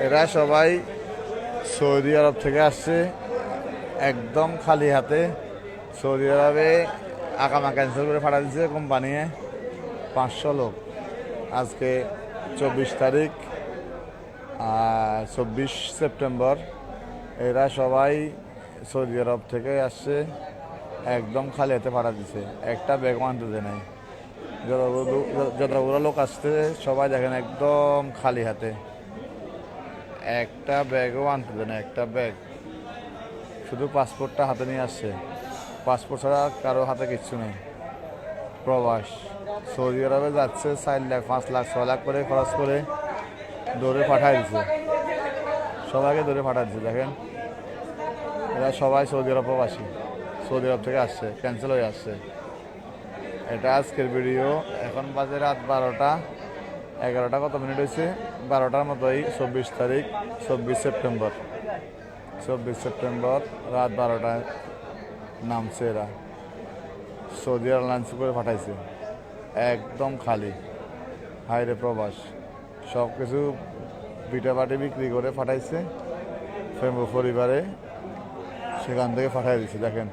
এরা সবাই সৌদি আরব থেকে আসছে একদম খালি হাতে। সৌদি আরবে আকামা ক্যান্সেল করে পাঠা দিচ্ছে কোম্পানিয়ে 500 লোক। আজকে 24 তারিখ 24 সেপ্টেম্বর। এরা সবাই সৌদি আরব থেকে আসছে একদম খালি হাতে পাঠা দিচ্ছে, একটা ব্যাগ আনতে দেয় নাই। যতগুলো লোক আসছে সবাই দেখেন একদম খালি হাতে, একটা ব্যাগও আনতে দেয় না, একটা ব্যাগ। শুধু পাসপোর্টটা হাতে নিয়ে আসছে, পাসপোর্ট ছাড়া কারো হাতে কিচ্ছু নেই। প্রবাস সৌদি আরবে যাচ্ছে 4 লাখ 5 লাখ 6 লাখ করে খরচ করে দৌড়ে পাঠাই দিচ্ছে, সবাইকে দৌড়ে পাঠাই দিচ্ছে। দেখেন এরা সবাই সৌদি আরব প্রবাসী, সৌদি আরব থেকে আসছে, ক্যান্সেল হয়ে আসছে। এটা আজকের ভিডিও। এখন বাজে রাত 12টা, 11টা কত মিনিট হয়েছে, 12টার মতোই। 24 তারিখ 24 সেপ্টেম্বর, 24 সেপ্টেম্বর রাত 12টায় নামছে এরা। সৌদি এয়ারলাইন্স করে পাঠাইছে, একদম খালি। হাইরে প্রবাস, সব কিছু পিঠাপাটি বিক্রি করে পাঠাইছে পরিবারে, সেখান থেকে পাঠাই দিচ্ছে। দেখেন